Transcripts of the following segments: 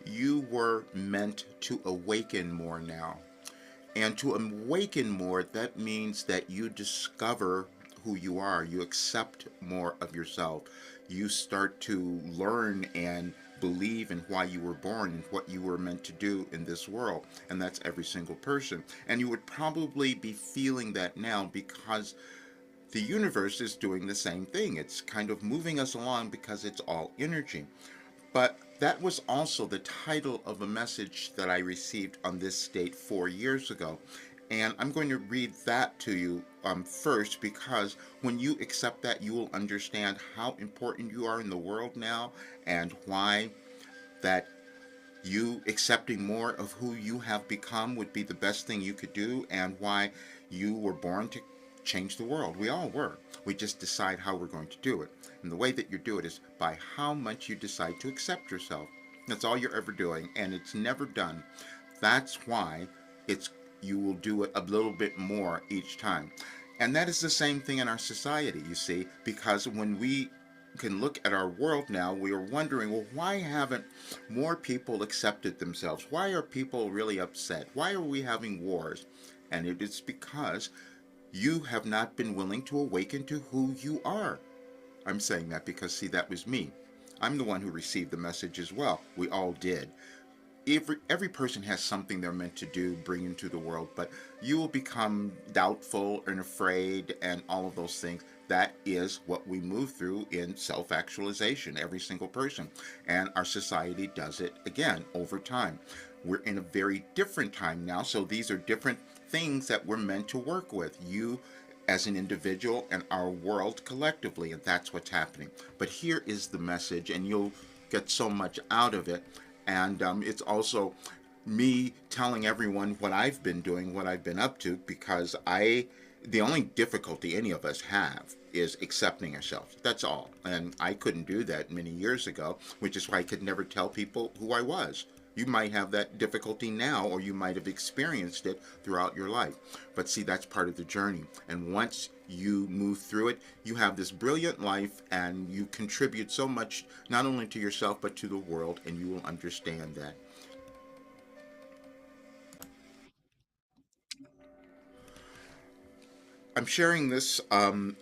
You were meant to awaken more now. And to awaken more, that means that you discover who you are. You accept more of yourself. You start to learn and believe in why you were born and what you were meant to do in this world. And that's every single person. And you would probably be feeling that now because the universe is doing the same thing. It's kind of moving us along because it's all energy. But that was also the title of a message that I received on this date 4 years ago. And I'm going to read that to you first because when you accept that, you will understand how important you are in the world now and why that you accepting more of who you have become would be the best thing you could do and why you were born to change the world. We all were. We just decide how we're going to do it. And the way that you do it is by how much you decide to accept yourself. That's all you're ever doing, and it's never done. That's why it's you will do it a little bit more each time. And that is the same thing in our society, you see, because when we can look at our world now, we are wondering, well, why haven't more people accepted themselves? Why are people really upset? Why are we having wars? And it is because you have not been willing to awaken to who you are. I'm saying that because, see, that was me. I'm the one who received the message as well. We all did. Every person has something they're meant to do, bring into the world, but you will become doubtful and afraid and all of those things. That is what we move through in self-actualization, every single person. And our society does it again over time. We're in a very different time now, so these are different things that we're meant to work with. You as an individual and our world collectively, and that's what's happening. But here is the message, and you'll get so much out of it. And it's also me telling everyone what I've been doing, what I've been up to, because the only difficulty any of us have is accepting ourselves. That's all. And I couldn't do that many years ago, which is why I could never tell people who I was. You might have that difficulty now, or you might have experienced it throughout your life. But see, that's part of the journey. And once you move through it, you have this brilliant life and you contribute so much, not only to yourself, but to the world, and you will understand that. I'm sharing this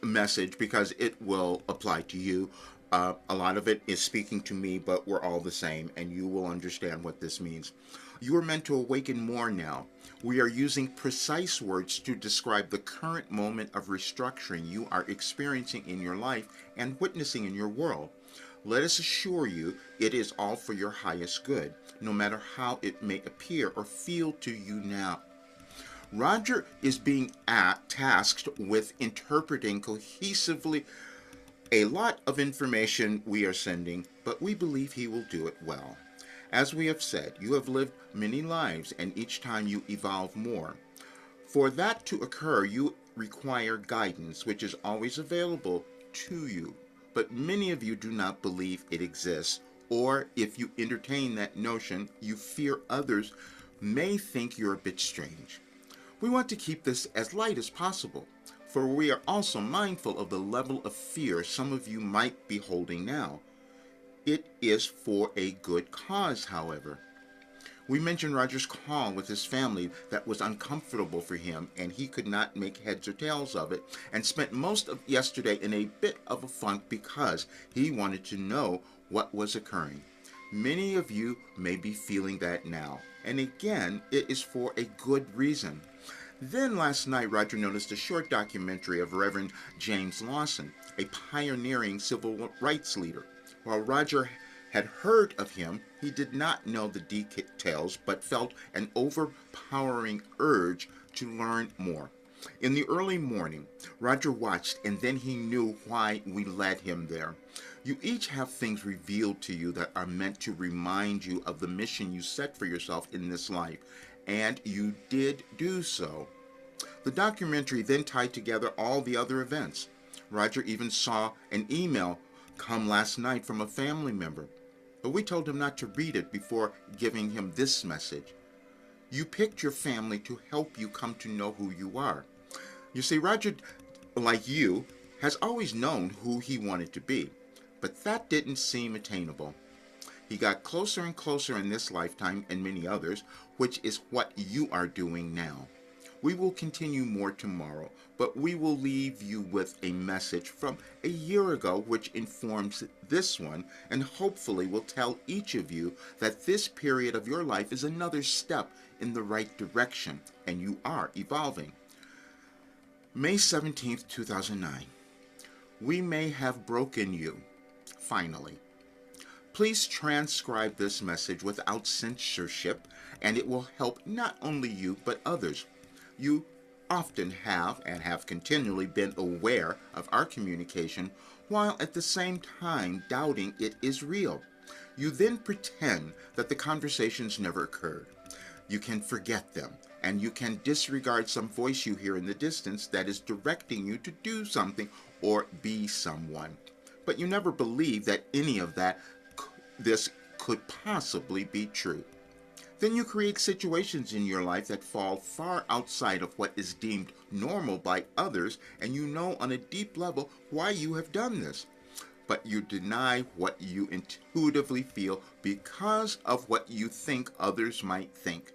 message because it will apply to you. A lot of it is speaking to me, but we're all the same, and you will understand what this means. You are meant to awaken more now. We are using precise words to describe the current moment of restructuring you are experiencing in your life and witnessing in your world. Let us assure you it is all for your highest good, no matter how it may appear or feel to you now. Roger is being tasked with interpreting cohesively a lot of information we are sending, but we believe he will do it well. As we have said, you have lived many lives, and each time you evolve more. For that to occur, you require guidance, which is always available to you. But many of you do not believe it exists, or if you entertain that notion, you fear others may think you're a bit strange. We want to keep this as light as possible, for we are also mindful of the level of fear some of you might be holding now. It is for a good cause, however. We mentioned Roger's call with his family that was uncomfortable for him, and he could not make heads or tails of it, and spent most of yesterday in a bit of a funk because he wanted to know what was occurring. Many of you may be feeling that now, and again, it is for a good reason. Then last night, Roger noticed a short documentary of Reverend James Lawson, a pioneering civil rights leader. While Roger had heard of him, he did not know the details, but felt an overpowering urge to learn more. In the early morning, Roger watched, and then he knew why we led him there. You each have things revealed to you that are meant to remind you of the mission you set for yourself in this life, and you did do so. The documentary then tied together all the other events. Roger even saw an email come last night from a family member, but we told him not to read it before giving him this message. You picked your family to help you come to know who you are. You see, Roger, like you, has always known who he wanted to be, but that didn't seem attainable. He got closer and closer in this lifetime and many others, which is what you are doing now. We will continue more tomorrow, but we will leave you with a message from a year ago which informs this one and hopefully will tell each of you that this period of your life is another step in the right direction and you are evolving. May 17th, 2009. We may have broken you, finally. Please transcribe this message without censorship, and it will help not only you but others. You often have and have continually been aware of our communication while at the same time doubting it is real. You then pretend that the conversations never occurred. You can forget them, and you can disregard some voice you hear in the distance that is directing you to do something or be someone. But you never believe that any of this could possibly be true. Then you create situations in your life that fall far outside of what is deemed normal by others, and you know on a deep level why you have done this. But you deny what you intuitively feel because of what you think others might think.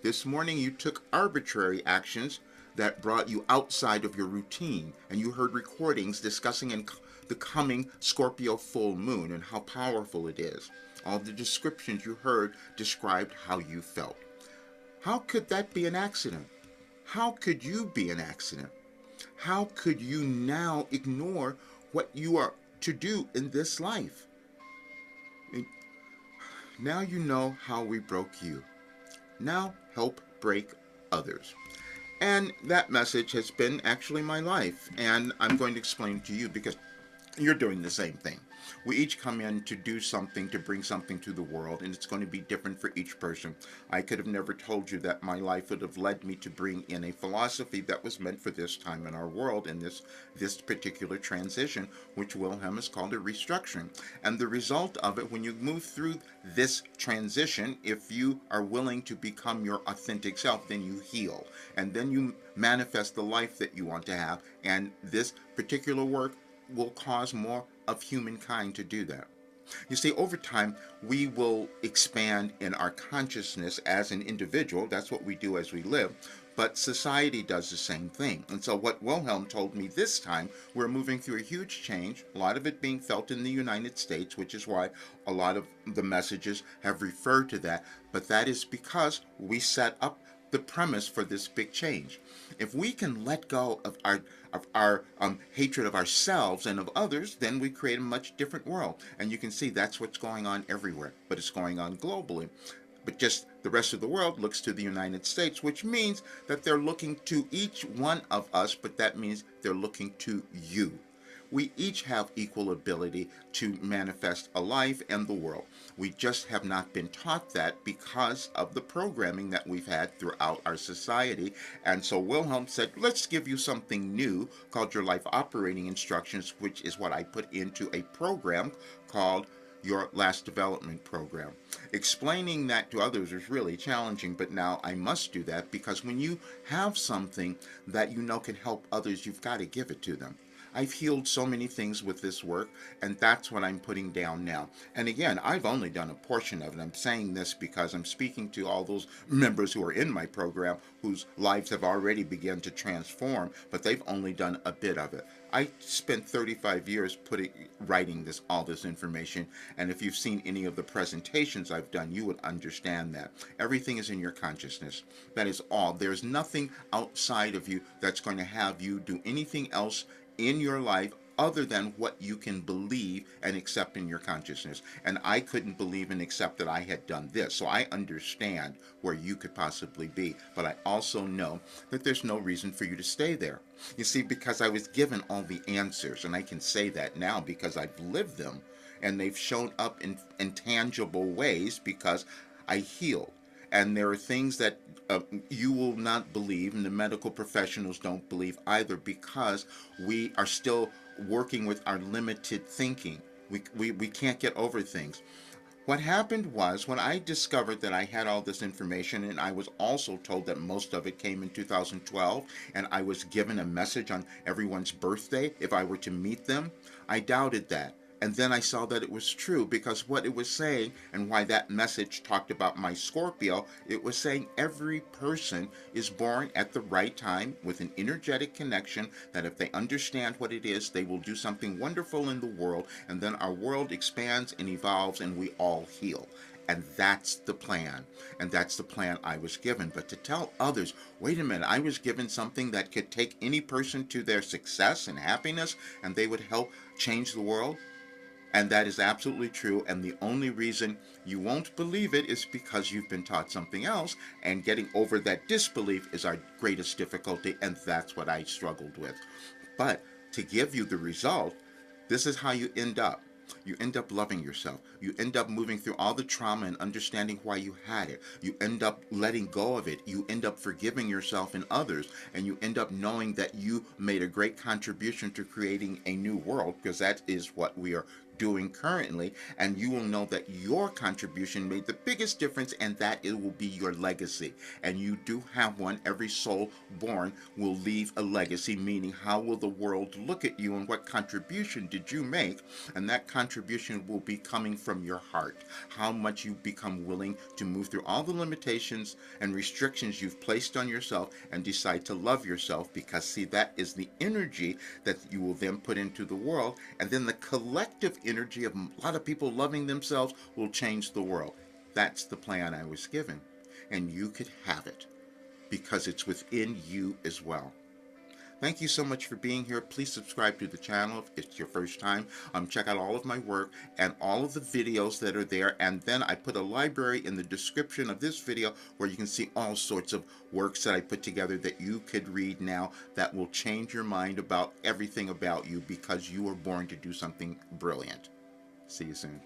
This morning you took arbitrary actions that brought you outside of your routine, and you heard recordings discussing the coming Scorpio full moon and how powerful it is. All the descriptions you heard described how you felt. How could that be an accident? How could you be an accident? How could you now ignore what you are to do in this life? Now you know how we broke you. Now help break others. And that message has been actually my life, and I'm going to explain to you because you're doing the same thing. We each come in to do something, to bring something to the world, and it's going to be different for each person. I could have never told you that my life would have led me to bring in a philosophy that was meant for this time in our world, and this particular transition, which Wilhelm has called a restructuring. And the result of it, when you move through this transition, if you are willing to become your authentic self, then you heal, and then you manifest the life that you want to have, and this particular work will cause more of humankind to do that. You see, over time, we will expand in our consciousness as an individual. That's what we do as we live. But society does the same thing. And so what Wilhelm told me this time, we're moving through a huge change, a lot of it being felt in the United States, which is why a lot of the messages have referred to that. But that is because we set up the premise for this big change. If we can let go of our hatred of ourselves and of others, then we create a much different world. And you can see that's what's going on everywhere, but it's going on globally. But just the rest of the world looks to the United States, which means that they're looking to each one of us, but that means they're looking to you. We each have equal ability to manifest a life and the world. We just have not been taught that because of the programming that we've had throughout our society. And so Wilhelm said, let's give you something new called your life operating instructions, which is what I put into a program called your last development program. Explaining that to others is really challenging, but now I must do that because when you have something that you know can help others, you've got to give it to them. I've healed so many things with this work, and that's what I'm putting down now. And again, I've only done a portion of it. I'm saying this because I'm speaking to all those members who are in my program whose lives have already begun to transform, but they've only done a bit of it. I spent 35 years writing all this information, and if you've seen any of the presentations I've done, you would understand that. Everything is in your consciousness. That is all. There's nothing outside of you that's going to have you do anything else in your life other than what you can believe and accept in your consciousness. And I couldn't believe and accept that I had done this. So I understand where you could possibly be. But I also know that there's no reason for you to stay there. You see, because I was given all the answers, and I can say that now because I've lived them, and they've shown up in tangible ways because I healed. And there are things that you will not believe, and the medical professionals don't believe either, because we are still working with our limited thinking. We can't get over things. What happened was, when I discovered that I had all this information, and I was also told that most of it came in 2012, and I was given a message on everyone's birthday if I were to meet them, I doubted that. And then I saw that it was true, because what it was saying, and why that message talked about my Scorpio, it was saying every person is born at the right time with an energetic connection, that if they understand what it is, they will do something wonderful in the world, and then our world expands and evolves and we all heal. And that's the plan. And that's the plan I was given. But to tell others, wait a minute, I was given something that could take any person to their success and happiness, and they would help change the world. And that is absolutely true. And the only reason you won't believe it is because you've been taught something else. And getting over that disbelief is our greatest difficulty. And that's what I struggled with. But to give you the result, this is how you end up. You end up loving yourself. You end up moving through all the trauma and understanding why you had it. You end up letting go of it. You end up forgiving yourself and others. And you end up knowing that you made a great contribution to creating a new world, because that is what we are doing currently. And you will know that your contribution made the biggest difference, and that it will be your legacy. And you do have one. Every soul born will leave a legacy, meaning how will the world look at you and what contribution did you make? And that contribution will be coming from your heart. How much you become willing to move through all the limitations and restrictions you've placed on yourself and decide to love yourself, because see, that is the energy that you will then put into the world, and then the collective energy of a lot of people loving themselves will change the world. That's the plan I was given, and you could have it because it's within you as well. Thank you so much for being here. Please subscribe to the channel if it's your first time. Check out all of my work and all of the videos that are there. And then I put a library in the description of this video where you can see all sorts of works that I put together that you could read now that will change your mind about everything about you, because you were born to do something brilliant. See you soon.